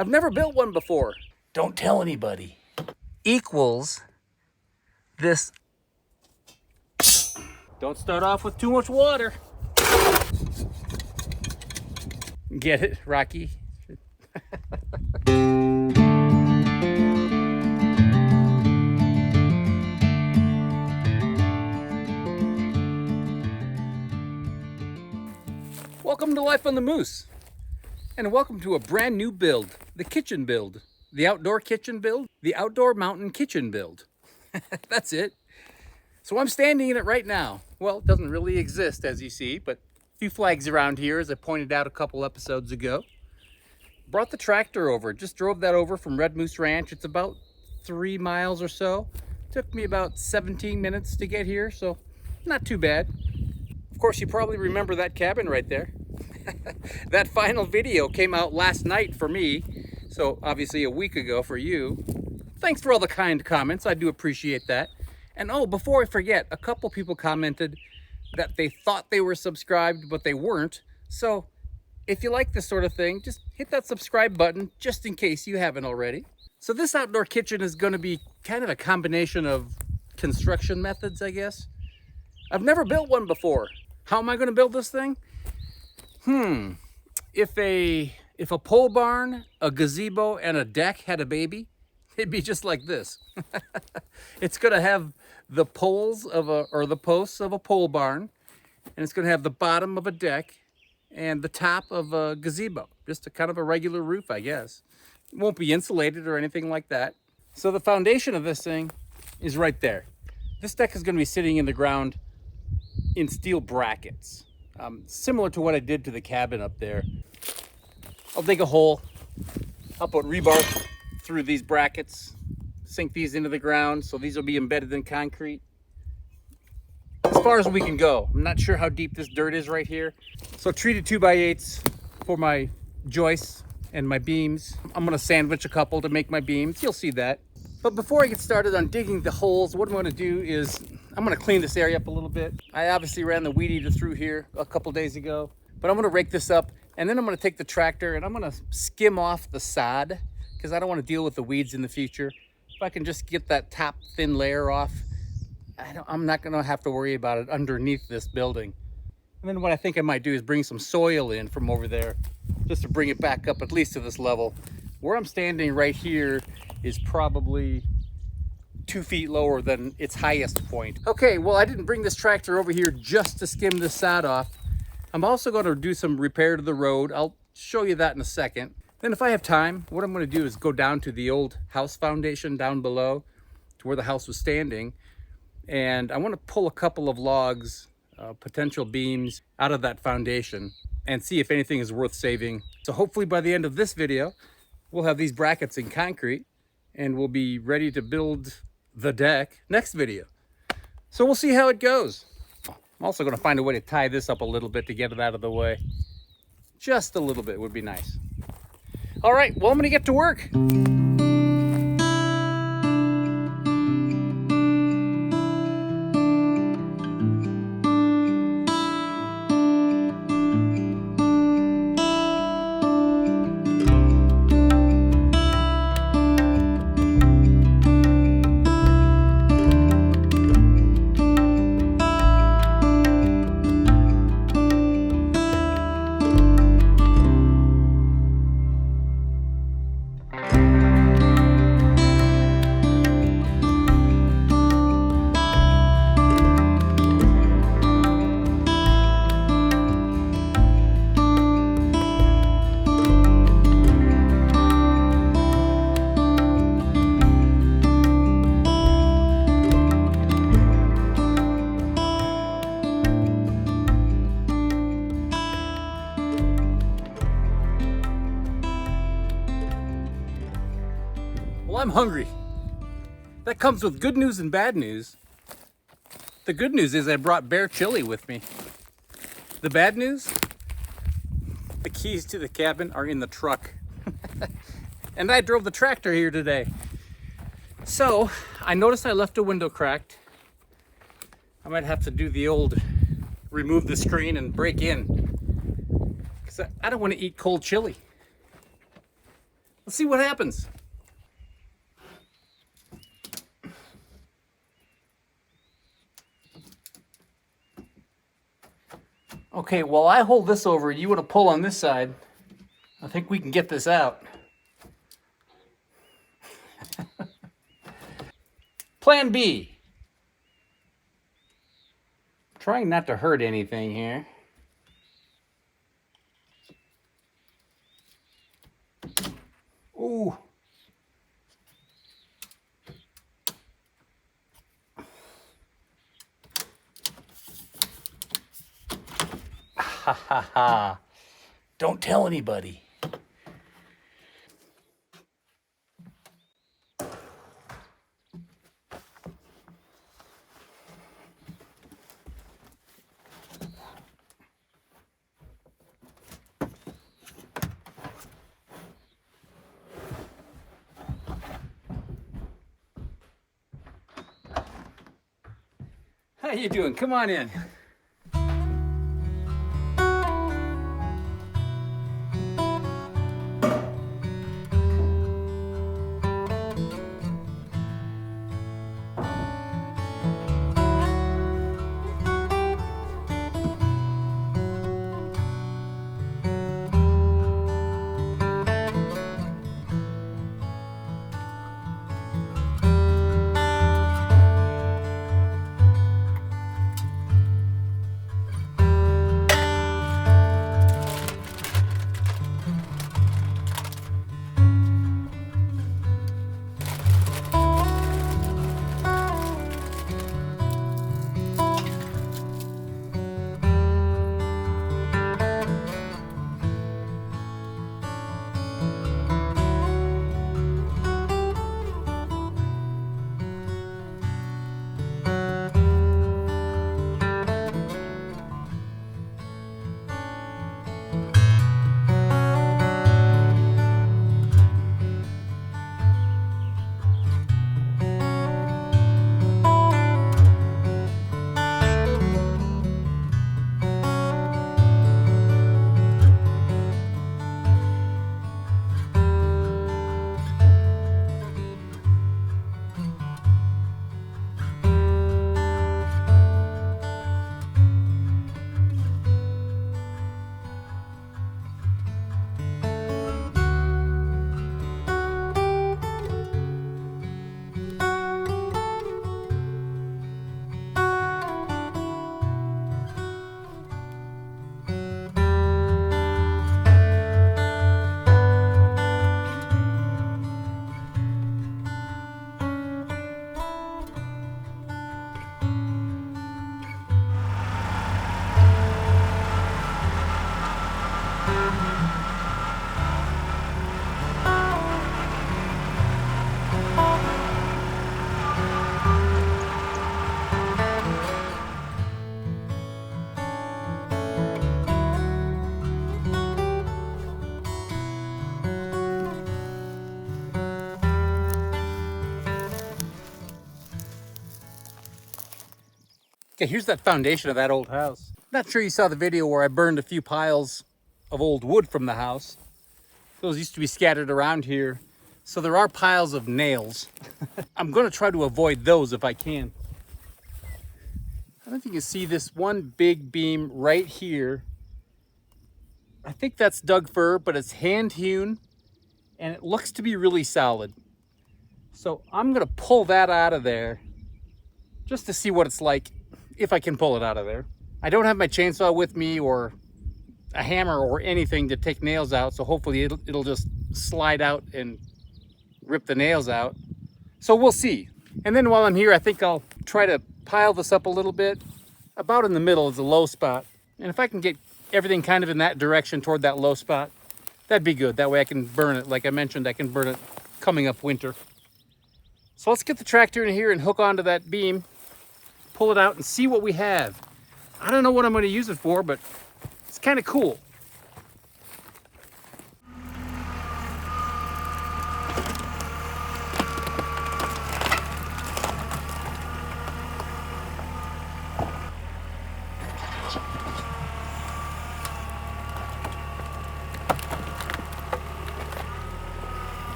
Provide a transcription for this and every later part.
I've never built one before. Don't tell anybody. Equals this. Don't start off with too much water. Get it, Rocky? Welcome to Life on the Moose, and welcome to a brand new build, the kitchen build, the outdoor kitchen build, the outdoor mountain kitchen build. That's it. So I'm standing in it right now. Well, it doesn't really exist, as you see, but a few flags around here, as I pointed out a couple episodes ago. Brought the tractor over, just drove that over from Red Moose Ranch. It's about 3 miles or so. Took me about 17 minutes to get here, so not too bad. Of course, you probably remember that cabin right there. That final video came out last night for me, so obviously a week ago for you. Thanks for all the kind comments, I do appreciate that. And oh, before I forget, a couple people commented that they thought they were subscribed, but they weren't. So if you like this sort of thing, just hit that subscribe button, just in case you haven't already. So this outdoor kitchen is going to be kind of a combination of construction methods, I guess. I've never built one before. How am I going to build this thing? If a pole barn, a gazebo, and a deck had a baby, it'd be just like this. It's going to have the poles of the posts of a pole barn, and it's going to have the bottom of a deck and the top of a gazebo. Just a kind of a regular roof, I guess. It won't be insulated or anything like that. So the foundation of this thing is right there. This deck is going to be sitting in the ground in steel brackets, similar to what I did to the cabin up there. I'll dig a hole. I'll put rebar through these brackets, sink these into the ground, so these will be embedded in concrete. As far as we can go. I'm not sure how deep this dirt is right here. So treated 2x8s for my joists and my beams. I'm gonna sandwich a couple to make my beams. You'll see that. But before I get started on digging the holes, what I'm gonna do is I'm gonna clean this area up a little bit. I obviously ran the weed eater through here a couple days ago, but I'm gonna rake this up, and then I'm gonna take the tractor and I'm gonna skim off the sod, because I don't wanna deal with the weeds in the future. If I can just get that top thin layer off, I'm not gonna have to worry about it underneath this building. And then what I think I might do is bring some soil in from over there, just to bring it back up at least to this level. Where I'm standing right here is probably 2 feet lower than its highest point. Okay, well, I didn't bring this tractor over here just to skim this sod off. I'm also going to do some repair to the road. I'll show you that in a second. Then if I have time, what I'm going to do is go down to the old house foundation down below to where the house was standing. And I want to pull a couple of logs, potential beams out of that foundation and see if anything is worth saving. So hopefully by the end of this video, we'll have these brackets in concrete and we'll be ready to build the deck next video. So we'll see how it goes. I'm also going to find a way to tie this up a little bit to get it out of the way. Just a little bit would be nice. All right, well, I'm going to get to work. Well, I'm hungry. That comes with good news and bad news. The good news is I brought bear chili with me. The bad news? The keys to the cabin are in the truck. And I drove the tractor here today. So, I noticed I left a window cracked. I might have to do the old remove the screen and break in. Because I don't want to eat cold chili. Let's see what happens. Okay, while I hold this over, you want to pull on this side. I think we can get this out. Plan B. Trying not to hurt anything here. Ooh. Ha ha ha. Don't tell anybody. How you doing? Come on in. Okay, here's that foundation of that old house. Not sure you saw the video where I burned a few piles of old wood from the house. Those used to be scattered around here. So there are piles of nails. I'm gonna try to avoid those if I can. I don't know if you can see this one big beam right here. I think that's Doug fir, but it's hand hewn and it looks to be really solid. So I'm gonna pull that out of there just to see what it's like, if I can pull it out of there. I don't have my chainsaw with me or a hammer or anything to take nails out, so hopefully it'll just slide out and rip the nails out. So we'll see. And then while I'm here, I think I'll try to pile this up a little bit. About in the middle is a low spot. And if I can get everything kind of in that direction toward that low spot, that'd be good. That way I can burn it. Like I mentioned, I can burn it coming up winter. So let's get the tractor in here and hook onto that beam, pull it out and see what we have. I don't know what I'm going to use it for, but it's kind of cool.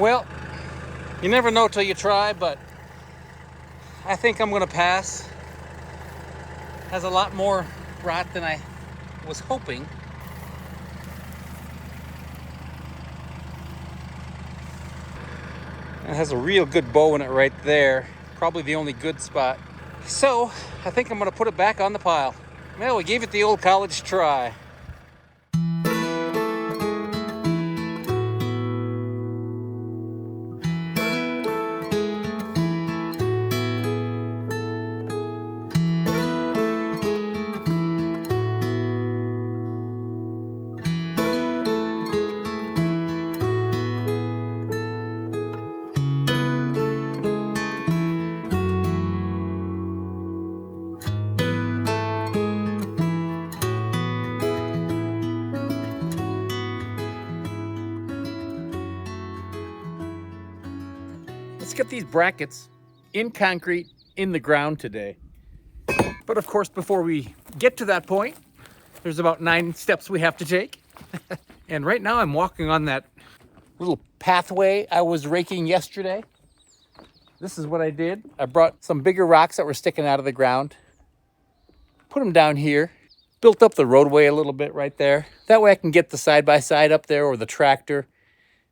Well, you never know till you try, but I think I'm gonna pass. Has a lot more rot than I was hoping. It has a real good bow in it right there. Probably the only good spot. So I think I'm gonna put it back on the pile. Well, we gave it the old college try. Let's get these brackets in concrete in the ground today. But of course, before we get to that point, there's about 9 steps we have to take. And right now I'm walking on that little pathway I was raking yesterday. This is what I did. I brought some bigger rocks that were sticking out of the ground, put them down here, built up the roadway a little bit right there. That way I can get the side-by-side up there or the tractor.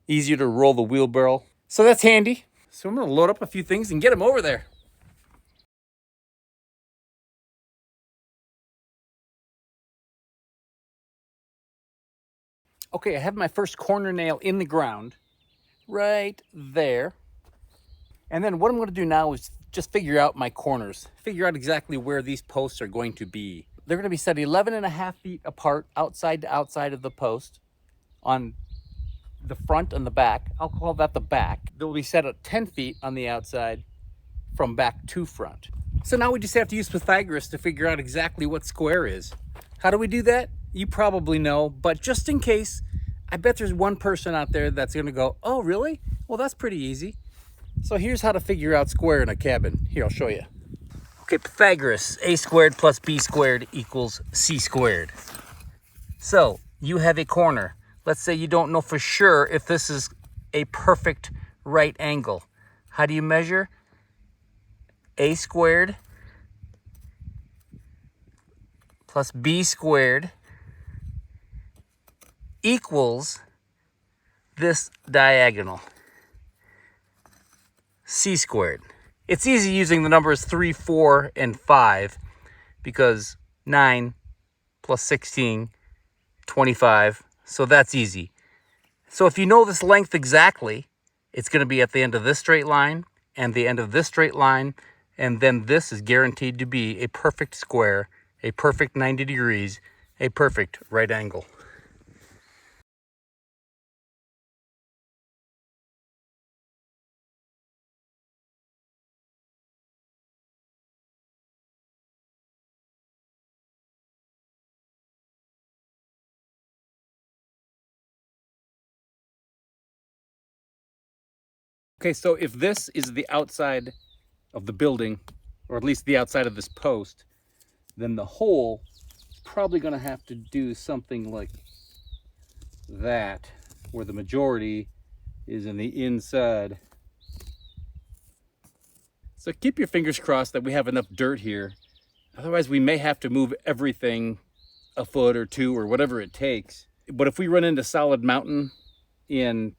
Easier to roll the wheelbarrow. So that's handy. So I'm gonna load up a few things and get them over there. Okay, I have my first corner nail in the ground right there. And then what I'm gonna do now is just figure out my corners, figure out exactly where these posts are going to be. They're gonna be set 11.5 feet apart, outside to outside of the post on the front and the back. I'll call that the back. They'll be set at 10 feet on the outside from back to front. So now we just have to use Pythagoras to figure out exactly what square is. How do we do that? You probably know, but just in case, I bet there's one person out there that's gonna go, oh really? Well, that's pretty easy. So here's how to figure out square in a cabin. Here, I'll show you. Okay, Pythagoras, a squared plus b squared equals c squared. So you have a corner. Let's say you don't know for sure if this is a perfect right angle. How do you measure? A squared plus b squared equals this diagonal, c squared. It's easy using the numbers 3, 4, and 5 because 9 plus 16, 25. So that's easy. So if you know this length exactly, it's going to be at the end of this straight line and the end of this straight line. And then this is guaranteed to be a perfect square, a perfect 90 degrees, a perfect right angle. Okay, so if this is the outside of the building, or at least the outside of this post, then the hole is probably going to have to do something like that, where the majority is in the inside. So keep your fingers crossed that we have enough dirt here. Otherwise, we may have to move everything a foot or two or whatever it takes. But if we run into solid mountain in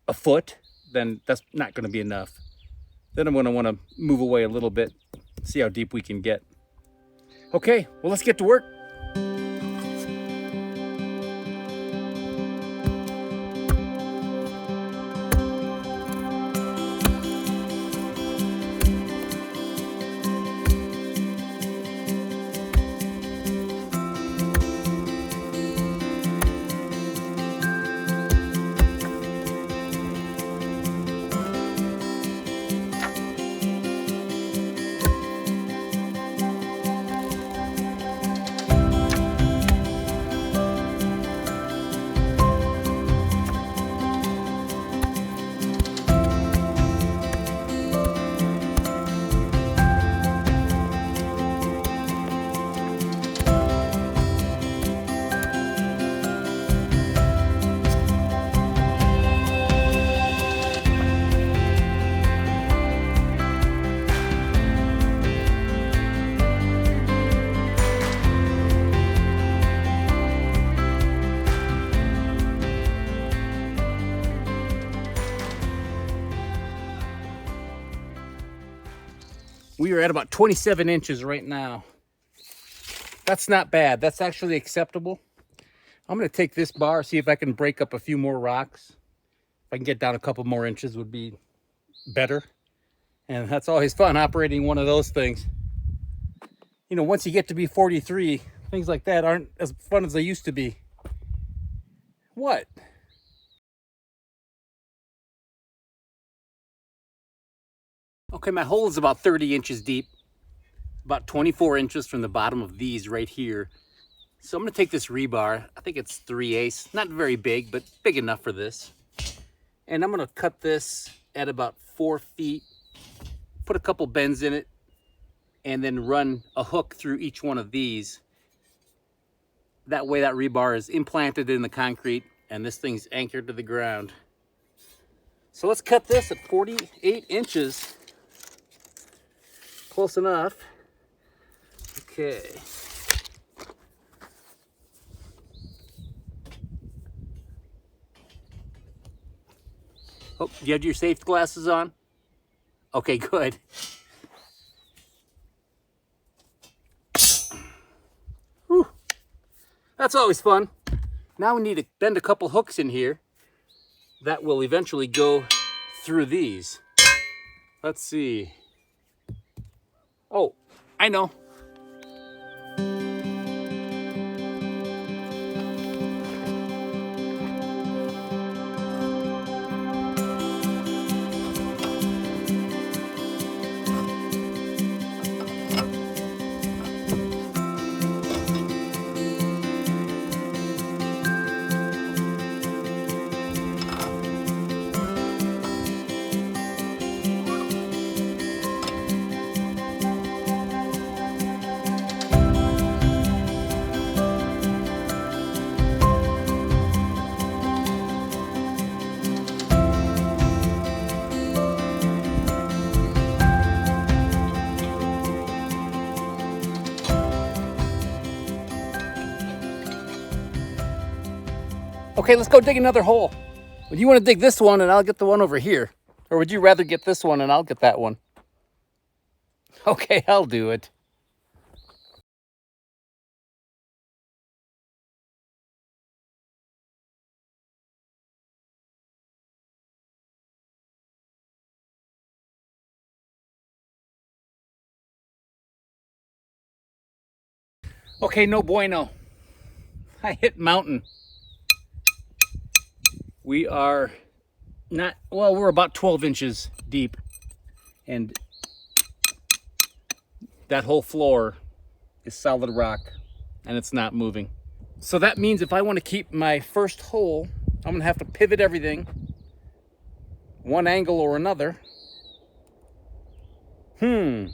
a foot, then that's not going to be enough. Then I'm going to want to move away a little bit, see how deep we can get. Okay, well, let's get to work. We are at about 27 inches right now. That's not bad. That's actually acceptable. I'm going to take this bar, see if I can break up a few more rocks. If I can get down a couple more inches would be better. And that's always fun, operating one of those things. You know, once you get to be 43, things like that aren't as fun as they used to be. What? Okay, my hole is about 30 inches deep, about 24 inches from the bottom of these right here. So I'm going to take this rebar, I think it's 3/8, not very big, but big enough for this. And I'm going to cut this at about 4 feet, put a couple bends in it, and then run a hook through each one of these. That way that rebar is implanted in the concrete and this thing's anchored to the ground. So let's cut this at 48 inches. Close enough. Okay. Oh, do you have your safety glasses on? Okay, good. Whew. That's always fun. Now we need to bend a couple hooks in here that will eventually go through these. Let's see. Oh, I know. Okay, let's go dig another hole. Would you want to dig this one and I'll get the one over here? Or would you rather get this one and I'll get that one? Okay, I'll do it. Okay, no bueno. I hit mountain. We are not, well, we're about 12 inches deep. And that whole floor is solid rock and it's not moving. So that means if I want to keep my first hole, I'm gonna have to pivot everything one angle or another. I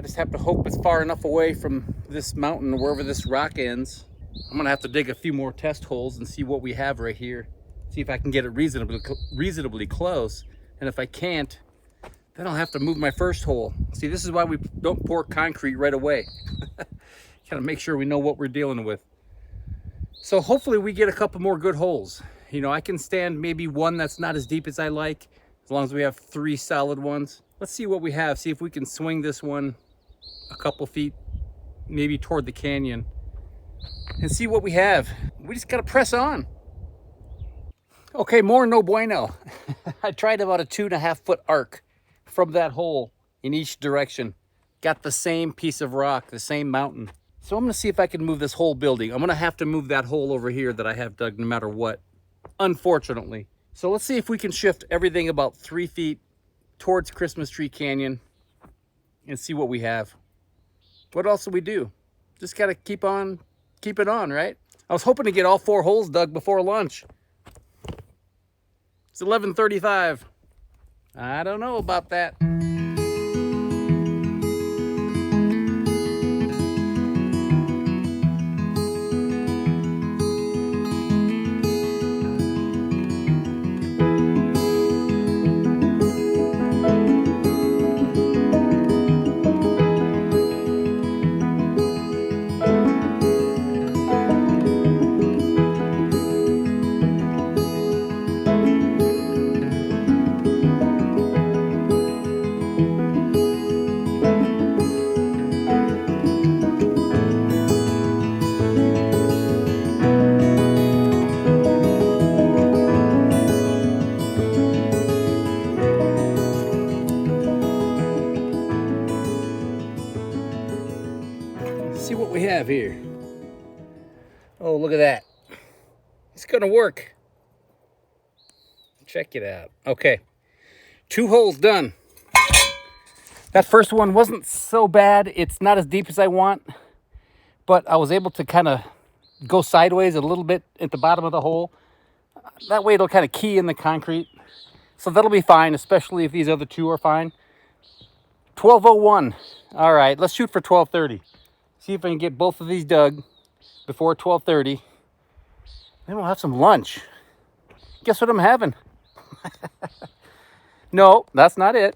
just have to hope it's far enough away from this mountain, wherever this rock ends. I'm gonna have to dig a few more test holes and see what we have right here. See if I can get it reasonably close. And if I can't, then I'll have to move my first hole. See, this is why we don't pour concrete right away. Gotta make sure we know what we're dealing with. So hopefully we get a couple more good holes. You know, I can stand maybe one that's not as deep as I like, as long as we have 3 solid ones. Let's see what we have. See if we can swing this one a couple feet, maybe toward the canyon, and see what we have. We just gotta press on. Okay, more no bueno. I tried about a 2.5 foot arc from that hole in each direction. Got the same piece of rock, the same mountain. So I'm gonna see if I can move this whole building. I'm gonna have to move that hole over here that I have dug no matter what, unfortunately. So let's see if we can shift everything about 3 feet towards Christmas Tree Canyon and see what we have. What else do we do? Just gotta keep it on, right? I was hoping to get all 4 holes dug before lunch. It's 11:35. I don't know about that. have here? Oh, look at that. It's gonna work. Check it out. Okay, 2 holes done. That first one wasn't so bad. It's not as deep as I want, but I was able to kind of go sideways a little bit at the bottom of the hole. That way it'll kind of key in the concrete. So that'll be fine, especially if these other 2 are fine. 12:01. All right, let's shoot for 12:30. See if I can get both of these dug before 12:30. Then we'll have some lunch. Guess what I'm having? No, that's not it.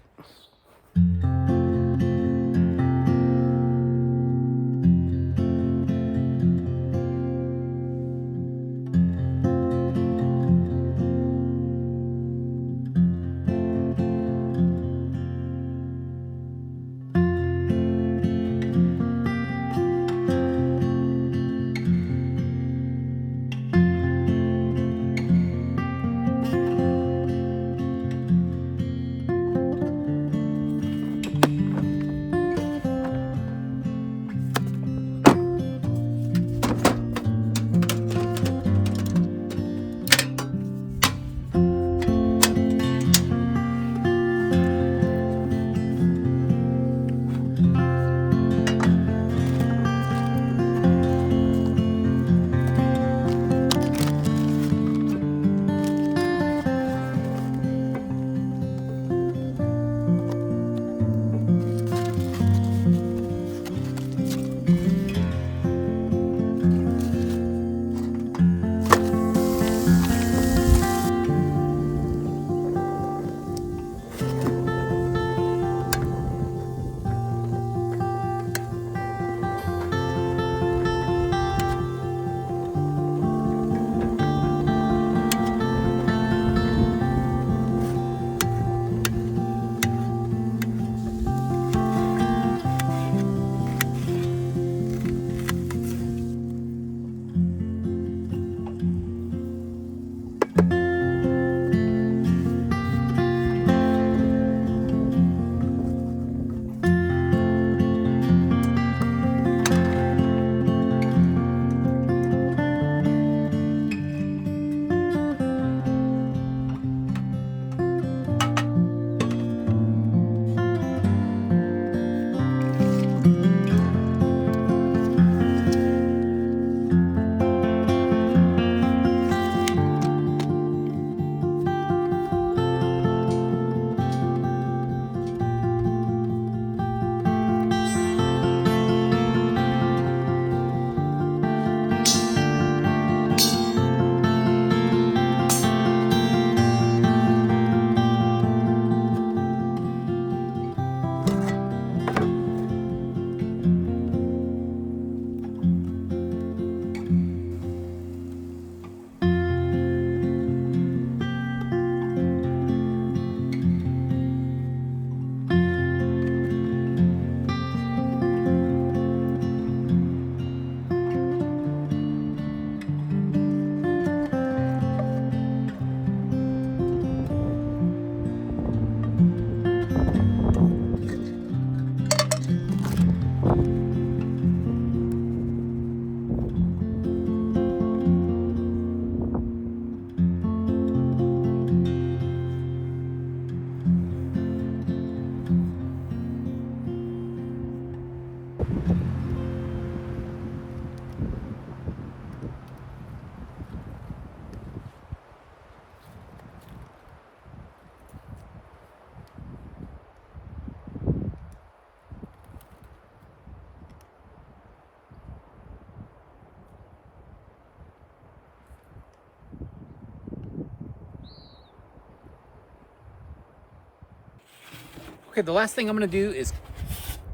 Okay, the last thing I'm gonna do is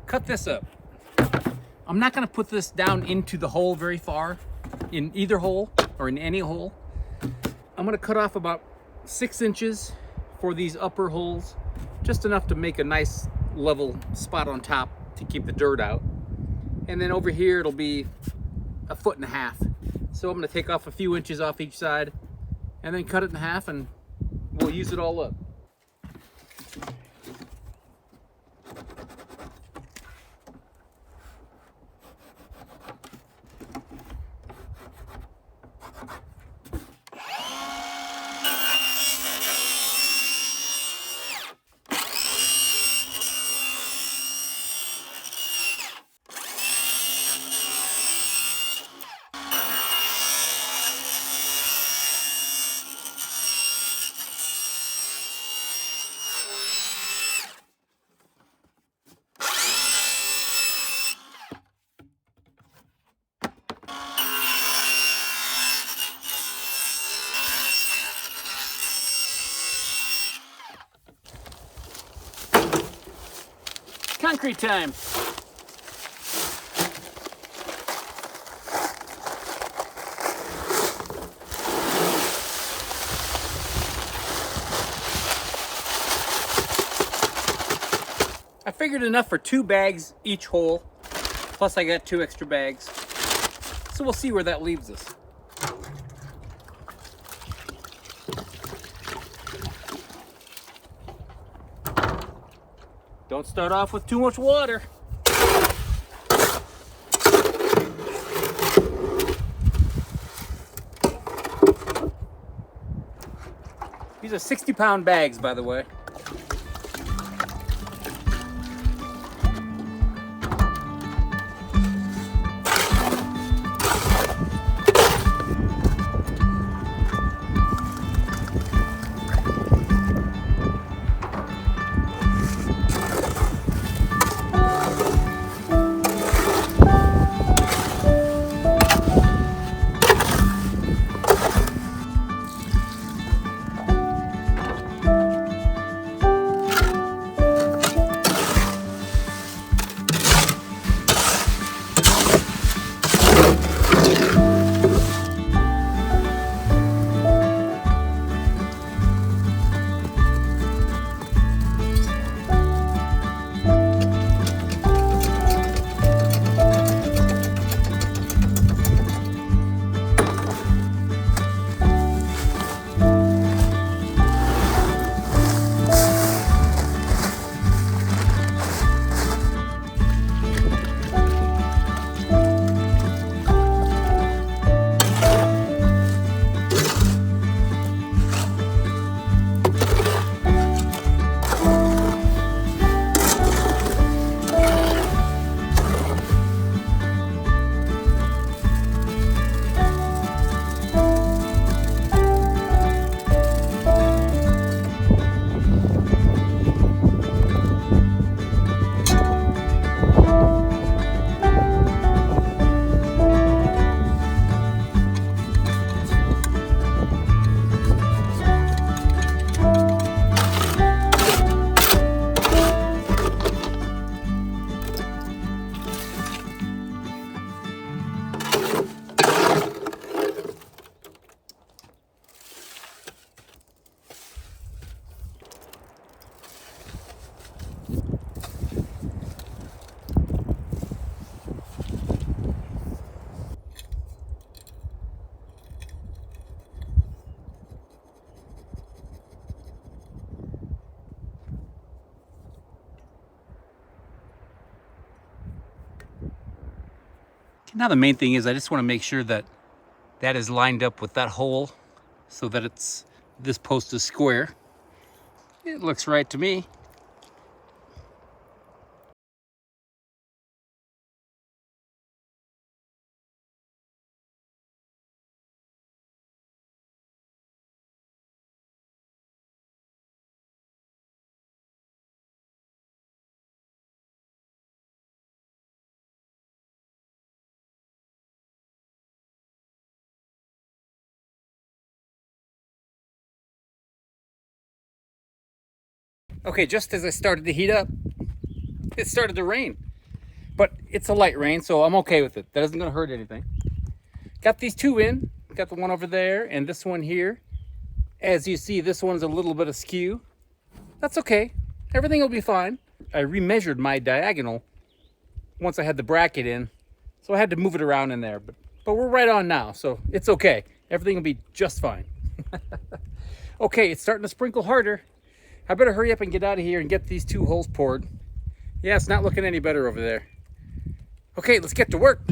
cut this up. I'm not gonna put this down into the hole very far, in either hole or in any hole. I'm gonna cut off about 6 inches for these upper holes, just enough to make a nice level spot on top to keep the dirt out. And then over here, it'll be 1.5 feet. So I'm gonna take off a few inches off each side and then cut it in half and we'll use it all up. concrete time. I figured enough for 2 bags each hole, plus I got 2 extra bags. So we'll see where that leaves us. Don't start off with too much water. These are 60-pound bags, by the way. Now the main thing is I just want to make sure that that is lined up with that hole so that this post is square. It looks right to me. Okay, just as I started to heat up, it started to rain. But it's a light rain, so I'm okay with it. That isn't gonna hurt anything. Got these 2 in, got the one over there and this one here. As you see, this one's a little bit askew. That's okay, everything will be fine. I remeasured my diagonal once I had the bracket in, so I had to move it around in there, but we're right on now, so it's okay. Everything will be just fine. Okay, it's starting to sprinkle harder. I better hurry up and get out of here and get these 2 holes poured. Yeah, it's not looking any better over there. Okay, let's get to work.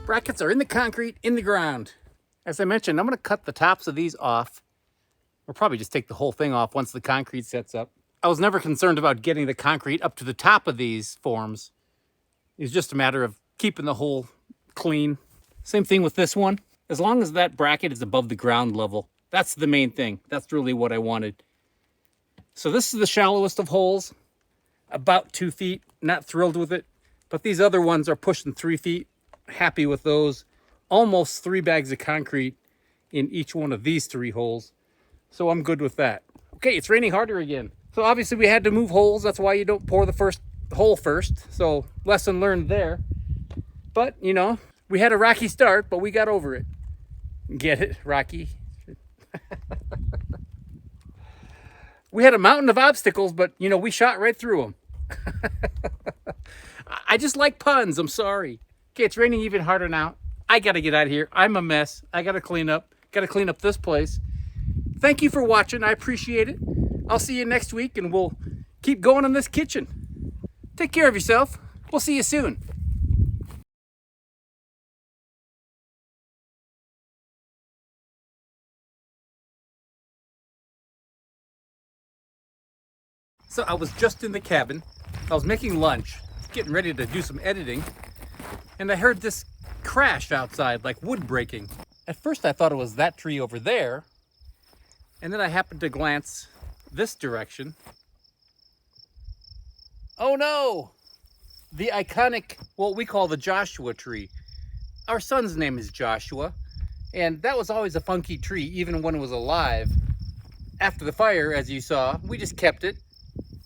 Brackets are in the concrete, in the ground. As I mentioned, I'm going to cut the tops of these off. Or probably just take the whole thing off once the concrete sets up. I was never concerned about getting the concrete up to the top of these forms. It's just a matter of keeping the hole clean. Same thing with this one. As long as that bracket is above the ground level, that's the main thing. That's really what I wanted. So this is the shallowest of holes, about 2 feet. Not thrilled with it, but these other ones are pushing 3 feet. Happy with those. Almost 3 bags of concrete in each one of these 3 holes. So I'm good with that. Okay, it's raining harder again. So obviously we had to move holes. That's why you don't pour the first hole first. So lesson learned there. But, you know, we had a rocky start, but we got over it. Get it? Rocky. We had a mountain of obstacles, but, you know, we shot right through them. I just like puns. I'm sorry. Okay, it's raining even harder now. I got to get out of here. I'm a mess. I got to clean up. Got to clean up this place. Thank you for watching. I appreciate it. I'll see you next week, and we'll keep going on this kitchen. Take care of yourself. We'll see you soon. So I was just in the cabin. I was making lunch, getting ready to do some editing, and I heard this crash outside, like wood breaking. At first I thought it was that tree over there, and then I happened to glance this direction. Oh no! The iconic, what we call the Joshua tree. Our son's name is Joshua, and that was always a funky tree, even when it was alive. After the fire, as you saw, we just kept it.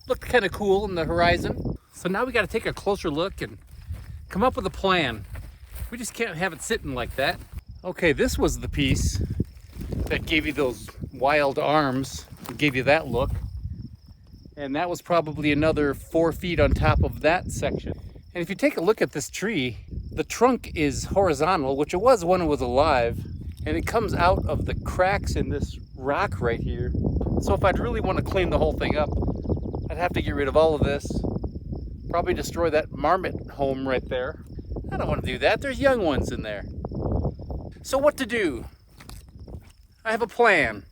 Looked kind of cool in the horizon. So now we got to take a closer look and come up with a plan. We just can't have it sitting like that. Okay, this was the piece that gave you those wild arms, gave you that look. And that was probably another 4 feet on top of that section. And if you take a look at this tree, the trunk is horizontal, which it was when it was alive. And it comes out of the cracks in this rock right here. So if I'd really want to clean the whole thing up, I'd have to get rid of all of this. Probably destroy that marmot home right there. I don't want to do that. There's young ones in there. So what to do? I have a plan.